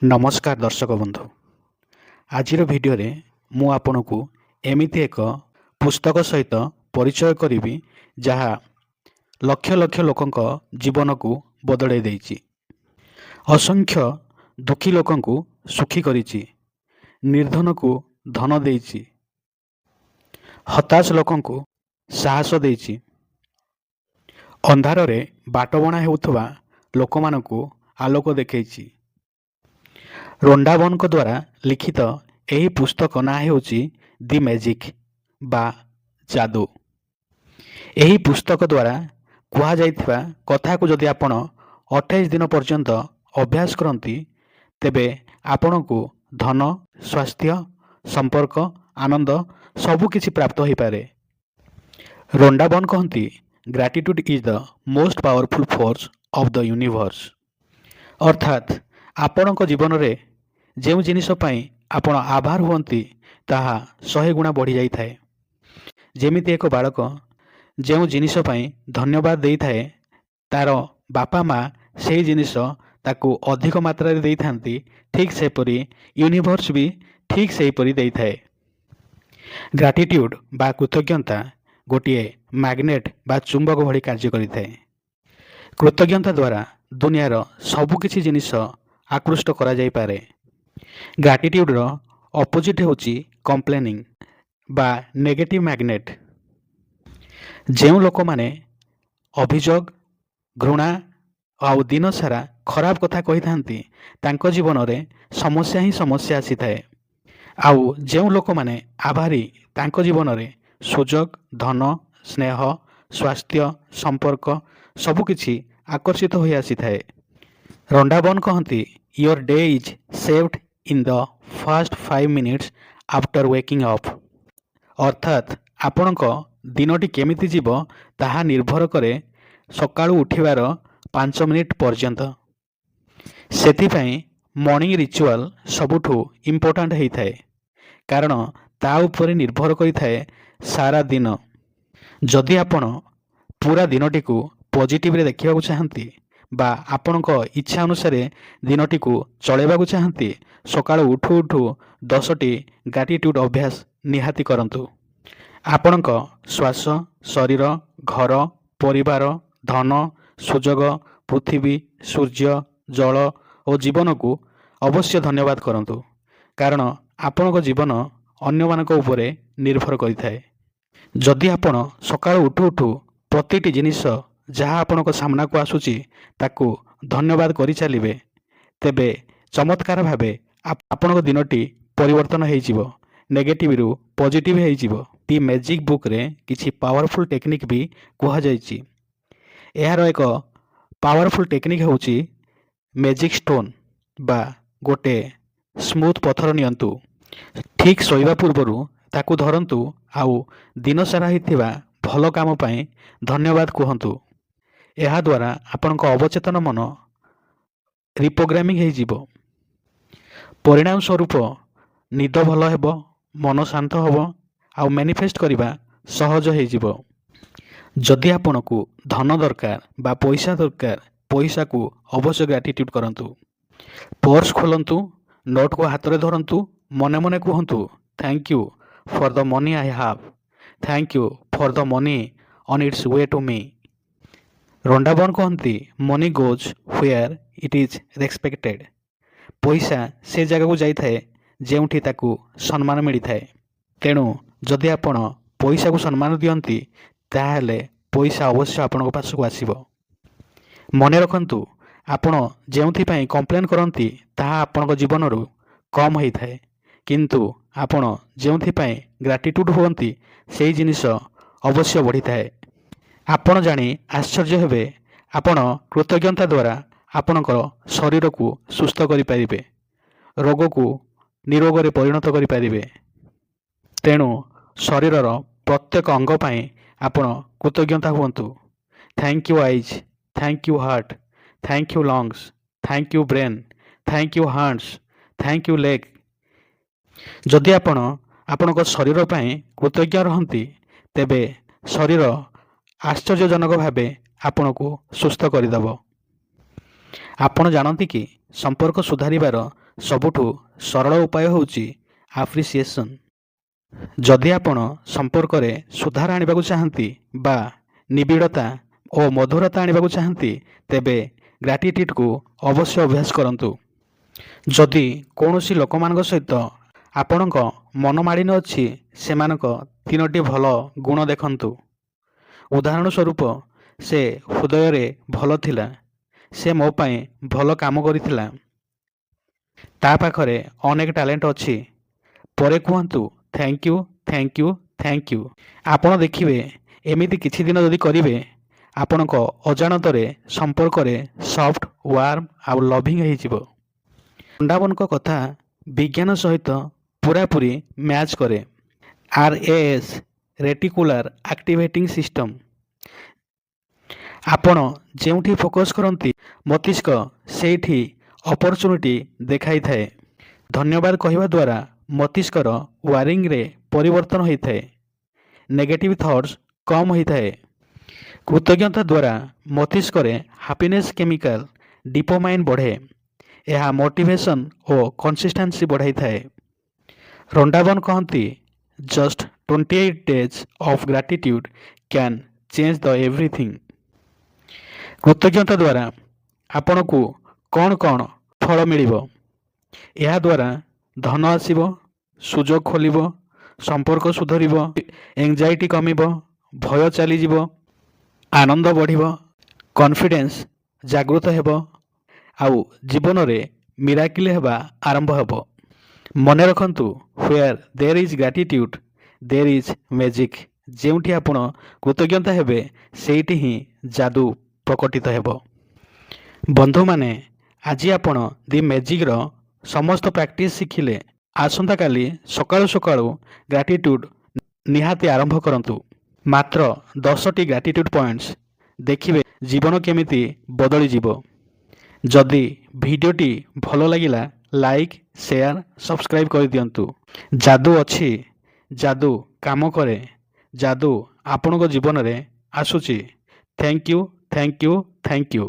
नमस्कार दर्शक बंधु। आजिर भिडियो मु आपनकु एमिति एक पुस्तक सहित परिचय करी जहा लक्ष लक्ष लोकंक जीवन को बदलै देइछि। असंख्य दुखी लोकंकु सुखी करिछि, निर्धन को धन देइछि, हताश लोकंकु साहस देइछि, अंधार रे बाटबणा हेउथबा लोकमानकु आलोक देखैछि। रोंडावन द्वारा लिखित यही पुस्तक ना हेउछि दि मैजिक बा जादू। यही पुस्तक द्वारा कुहा जाइथिबा कथा को जदि आपण 28 दिन पर्यंत अभ्यास करती तेबे आपण को धन, स्वास्थ्य, संपर्क, आनंद सबु किछि प्राप्त हो पारे। रोंडावन कहती gratitude is the most powerful force of the universe. अर्थात आपणक जीवन रे जो जिनिस पई आपण आभार हुअंती ताहा 100 गुणा बढ़ी जाई थाए। जेमिति एक बालक जो जिनिस पई धन्यवाद देई थाए तार बापा माँ से जिनिस ताकू अधिक मात्रा रे देई थांती, ठीक से परी यूनिवर्स भी ठीक से परी देई थाए। ग्रैटिट्यूड बा कृतज्ञता गोटिए मैग्नेट बा चुंबक भली कार्य करि थाए। कृतज्ञता द्वारा दुनियार सबु किछि जिनिस आकृष्ट करा जाई पारे। ग्रैटिट्यूड रो ऑपोजिट होची कंप्लेनिंग बा नेगेटिव मैग्नेट। जेउ लोक माने अभियोग, घृणा आउ दिन सारा खराब कथा कही थांती तांको जीवन रे समस्या ही समस्या आसी थाए। आउ जेउ लोक माने आभारी तांको जीवन रे सुजोग, धन, स्नेह, स्वास्थ्य, संपर्क सबु किछि आकर्षित होई आसी थाए। रोंडावन कहती your day is saved in the first 5 minutes after waking up. अर्थात आपणक दिनटी केमिति जीव ताहा निर्भर करे सकाळु उठिबार 5 मिनिट पर्यंत। सेथिपाई मॉर्निंग रिचुअल सबुठु इम्पोर्टेंट हेई थाए, कारण ता उपरे निर्भर करि थाए सारा दिन। जदि आपण पूरा दिनटी को पॉजिटिव रे देखिबा चाहंती बा आपणक इच्छा अनुसार दिनटी को चलेबा चाहंती, सकाळु उठु उठु 10टी ग्रैटिट्यूड अभ्यास निहाती करंतु। आपणक श्वास, शरीर, घर, परिवार, धन, सुजोग, पृथ्वी, सूर्य, जल और जीवन को अवश्य धन्यवाद करंतु, कारण आपणक जीवन अन्य मानक उपरे निर्भर करिथाए। जदि आपण सकाळु उठु उठु प्रतिटी जिनिस जहाँ आपणक सामना को आसुची ताकू धन्यवाद करि चलिबे, तेबे चमत्कार भावे आपणक दिनटी परिवर्तन हो जिवो, नेगेटिव रु पॉजिटिव हो जिवो। दी मैजिक बुक रे किछि पावरफुल टेक्निक भी कुहा जाइछि। एहार एक पावरफुल टेक्निक होउछि मैजिक स्टोन बा गोटे स्मूथ पत्थर नियंतु, ठीक सोइबा पूर्वरु ताकू धरंतु आउ दिन सारा हिथिबा भल काम पाए धन्यवाद कहंतु। एहा द्वारा आपणक अवचेतन मन रिप्रोग्रामिंग हो जिवो। परिणाम स्वरूप निद भल हेबो, मन शांत हेबो आउ मैनिफेस्ट करिबा सहज हो जिवो। जदि आपनकु धन दरकार बा पैसा दरकार, पैसा को अवश्य ग्रैटिट्यूड करंतु। पर्स खोलंतु, नोट को हाथ रे धरंतु, मने मने कहंतु thank you for the money I have, thank you for the money on its way to me. Rhonda Byrne कहती money goes where it is respected. पैसा से जगह को जाइए जेउठी ताकू सम्मान मिली थाए। तेणु जदि आपण पैसा को सम्मान दियंती ताहले पैसा अवश्य आपण पासक आसीबो। मने रखंतु आपण जेउथि पई कंप्लेन करंती ताहा आपण जीवन रु कम होई थाए, किंतु आपण जेउथि पई ग्रैटिट्यूड होवंती सेही जिनिस अवश्य बढ़ी थाए। आपण जानी आश्चर्य हेबे आपण कृतज्ञता द्वारा आपणकर शरीर को सुस्थ करि परिबे, रोग को निरोग रे परिणत करि परिबे। तेणु शरीरर प्रत्येक अंग पाई आपण कृतज्ञता हुअंतु। Thank you eyes, thank you heart, thank you lungs, thank you brain, thank you hands, thank you leg. जदि आपण आपणक शरीर पाई कृतज्ञ रहंती तेबे शरीर आश्चर्यजनक भावे आपण को सुस्थ करदेव। आपण जानती कि ସମ୍ପର୍କ ସୁଧାରିବାର ସବୁଠୁ ସରଳ ଉପାୟ ହେଉଛି ଆପ୍ରିସିଏସନ୍। ଯଦି ଆପଣ ସମ୍ପର୍କରେ ସୁଧାର ଆଣିବାକୁ ଚାହାନ୍ତି ବା ନିବିଡ଼ତା ଓ ମଧୁରତା ଆଣିବାକୁ ଚାହାନ୍ତି, ତେବେ ଗ୍ରାଟିଟ୍ୟୁଡ଼କୁ ଅବଶ୍ୟ ଅଭ୍ୟାସ କରନ୍ତୁ। ଯଦି କୌଣସି ଲୋକମାନଙ୍କ ସହିତ ଆପଣଙ୍କ ମନ ମାଳିନ ଅଛି, ସେମାନଙ୍କ 3ଟି ଭଲ ଗୁଣ ଦେଖନ୍ତୁ। ଉଦାହରଣ ସ୍ୱରୂପ, ସେ ହୃଦୟରେ ଭଲ ଥିଲା, ସେ ମୋ ପାଇଁ ଭଲ କାମ କରିଥିଲା, ତା ପାଖରେ ଅନେକ ଟ୍ୟାଲେଣ୍ଟ ଅଛି। ପରେ କୁହନ୍ତୁ thank you, thank you, thank you. ଆପଣ ଦେଖିବେ, ଏମିତି କିଛି ଦିନ ଯଦି କରିବେ, ଆପଣଙ୍କ ଅଜାଣତରେ ସମ୍ପର୍କରେ ସଫ୍ଟ, ୱାର୍ମ ଆଉ ଲଭିଂ ହେଇଯିବ। ରଣ୍ଡାବନଙ୍କ କଥା ବିଜ୍ଞାନ ସହିତ ପୂରାପୂରି ମ୍ୟାଚ୍ କରେ। RAS reticular activating system. ଆପଣ ଯେଉଁଠି ଫୋକସ୍ କରନ୍ତି, ମସ୍ତିଷ୍କ ସେଇଠି ଅପରଚୁନିଟି ଦେଖାଇଥାଏ। ଧନ୍ୟବାଦ କହିବା ଦ୍ୱାରା ମସ୍ତିଷ୍କର ୱାରିଂରେ ପରିବର୍ତ୍ତନ ହୋଇଥାଏ, ନେଗେଟିଭ୍ ଥଟ୍ସ କମ୍ ହୋଇଥାଏ। କୃତଜ୍ଞତା ଦ୍ୱାରା ମସ୍ତିଷ୍କରେ ହାପିନେସ୍ କେମିକାଲ ଡୋପାମାଇନ୍ ବଢ଼େ। ଏହା ମୋଟିଭେସନ୍ ଓ କନସିଷ୍ଟାନ୍ସି ବଢ଼ାଇଥାଏ। ରଣ୍ଡାବନ କହନ୍ତି, just 28 days of gratitude can change the everything। କୃତଜ୍ଞତା ଦ୍ୱାରା ଆପଣଙ୍କୁ କ'ଣ କ'ଣ ଫଳ ମିଳିବ? ଏହାଦ୍ୱାରା ଧନ ଆସିବ, ସୁଯୋଗ ଖୋଲିବ, ସମ୍ପର୍କ ସୁଧରିବ, ଏଙ୍ଜାଇଟି କମିବ, ଭୟ ଚାଲିଯିବ, ଆନନ୍ଦ ବଢ଼ିବ, କନଫିଡେନ୍ସ ଜାଗୃତ ହେବ, ଆଉ ଜୀବନରେ ମିରାକିଲ୍ ହେବା ଆରମ୍ଭ ହେବ। ମନେ ରଖନ୍ତୁ, where there is gratitude there is magic. ଯେଉଁଠି ଆପଣ କୃତଜ୍ଞତା ହେବେ, ସେଇଠି ହିଁ ଯାଦୁ ପ୍ରକଟିତ ହେବ। ବନ୍ଧୁମାନେ, ଆଜି ଆପଣ ଦି ମ୍ୟାଜିକ୍ର ସମସ୍ତ ପ୍ରାକ୍ଟିସ୍ ଶିଖିଲେ। ଆସନ୍ତାକାଲି ସକାଳୁ ସକାଳୁ ଗ୍ରାଟିଟ୍ୟୁଡ୍ ନିହାତି ଆରମ୍ଭ କରନ୍ତୁ। ମାତ୍ର 10ଟି ଗ୍ରାଟିଟ୍ୟୁଡ୍ ପଏଣ୍ଟସ୍, ଦେଖିବେ ଜୀବନ କେମିତି ବଦଳିଯିବ। ଯଦି ଭିଡ଼ିଓଟି ଭଲ ଲାଗିଲା, ଲାଇକ୍, ସେୟାର, ସବସ୍କ୍ରାଇବ୍ କରିଦିଅନ୍ତୁ। ଯାଦୁ ଅଛି, ଯାଦୁ କାମ କରେ, ଯାଦୁ ଆପଣଙ୍କ ଜୀବନରେ ଆସୁଛି। Thank you, thank you, thank you.